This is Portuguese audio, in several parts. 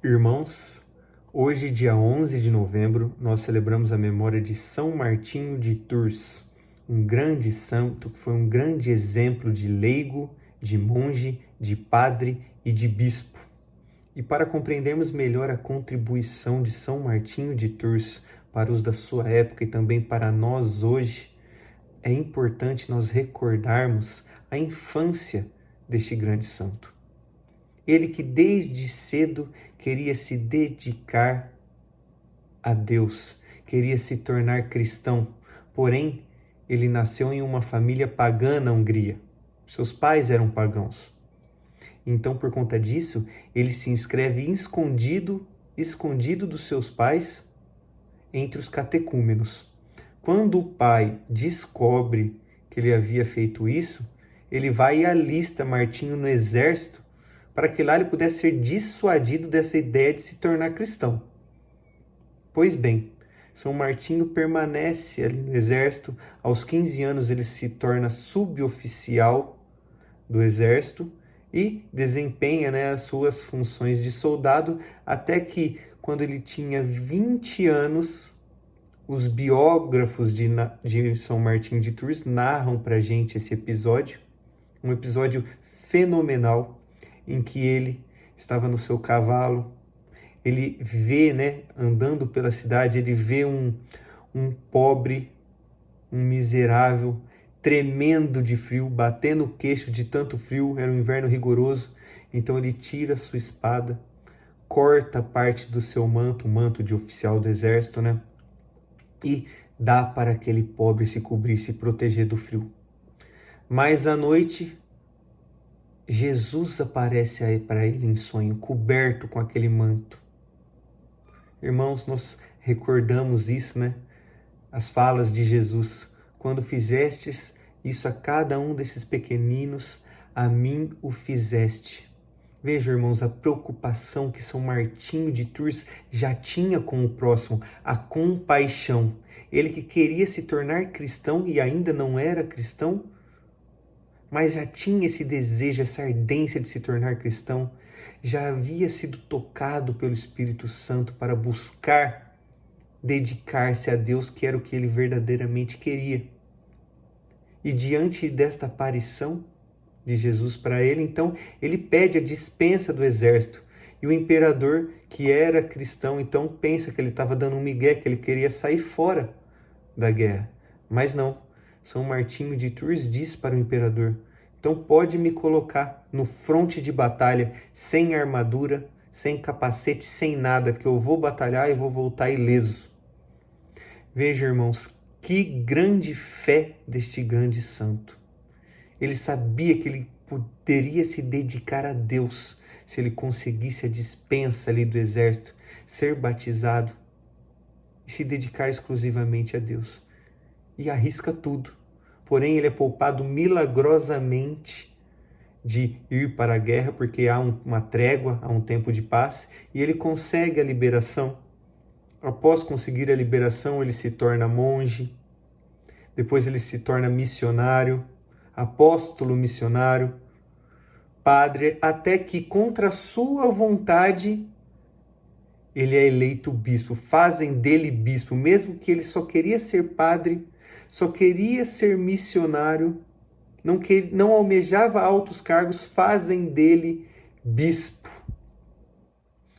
Irmãos, hoje, dia 11 de novembro, nós celebramos a memória de São Martinho de Tours, um grande santo que foi um grande exemplo de leigo, de monge, de padre e de bispo. E para compreendermos melhor a contribuição de São Martinho de Tours para os da sua época e também para nós hoje, é importante nós recordarmos a infância deste grande santo. Ele que desde cedo queria se dedicar a Deus, queria se tornar cristão, porém ele nasceu em uma família pagã na Hungria. Seus pais eram pagãos. Então, por conta disso, ele se inscreve escondido dos seus pais entre os catecúmenos. Quando o pai descobre que ele havia feito isso, ele vai e alista Martinho no exército para que lá ele pudesse ser dissuadido dessa ideia de se tornar cristão. Pois bem, São Martinho permanece ali no exército. Aos 15 anos ele se torna suboficial do exército e desempenha as suas funções de soldado, até que, quando ele tinha 20 anos, os biógrafos de São Martinho de Tours narram para a gente esse episódio, um episódio fenomenal, em que ele estava no seu cavalo, ele vê, andando pela cidade, ele vê um pobre, um miserável, tremendo de frio, batendo o queixo de tanto frio, era um inverno rigoroso. Então ele tira sua espada, corta parte do seu manto, o manto de oficial do exército, e dá para aquele pobre se cobrir, se proteger do frio. Mas à noite, Jesus aparece aí para ele em sonho, coberto com aquele manto. Irmãos, nós recordamos isso, As falas de Jesus: quando fizestes isso a cada um desses pequeninos, a mim o fizeste. Veja, irmãos, a preocupação que São Martinho de Tours já tinha com o próximo, a compaixão. Ele que queria se tornar cristão e ainda não era cristão, mas já tinha esse desejo, essa ardência de se tornar cristão, já havia sido tocado pelo Espírito Santo para buscar dedicar-se a Deus, que era o que ele verdadeiramente queria. E diante desta aparição de Jesus para ele, então, ele pede a dispensa do exército. E o imperador, que era cristão, então pensa que ele estava dando um migué, que ele queria sair fora da guerra. Mas não. São Martinho de Tours diz para o imperador: então pode me colocar no fronte de batalha, sem armadura, sem capacete, sem nada, que eu vou batalhar e vou voltar ileso. Veja, irmãos, que grande fé deste grande santo. Ele sabia que ele poderia se dedicar a Deus se ele conseguisse a dispensa ali do exército, ser batizado e se dedicar exclusivamente a Deus. E arrisca tudo. Porém, ele é poupado milagrosamente de ir para a guerra, porque há uma trégua, há um tempo de paz, e ele consegue a liberação. Após conseguir a liberação, ele se torna monge, depois ele se torna missionário, apóstolo missionário, padre, até que, contra a sua vontade, ele é eleito bispo, fazem dele bispo, mesmo que ele só queria ser padre, só queria ser missionário, não almejava altos cargos, fazem dele bispo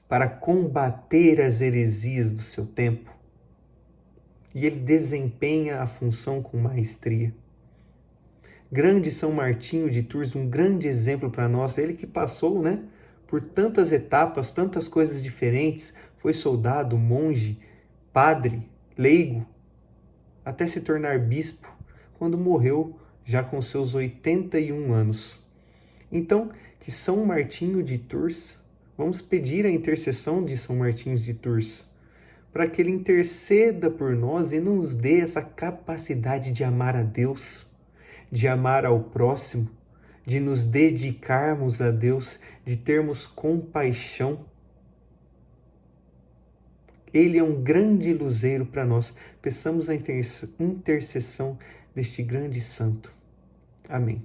para combater as heresias do seu tempo. E ele desempenha a função com maestria. Grande São Martinho de Tours, um grande exemplo para nós, ele que passou, por tantas etapas, tantas coisas diferentes, foi soldado, monge, padre, leigo, até se tornar bispo, quando morreu já com seus 81 anos. Então, que São Martinho de Tours, vamos pedir a intercessão de São Martinho de Tours, para que ele interceda por nós e nos dê essa capacidade de amar a Deus, de amar ao próximo, de nos dedicarmos a Deus, de termos compaixão. Ele é um grande luzeiro para nós. Peçamos a intercessão deste grande santo. Amém.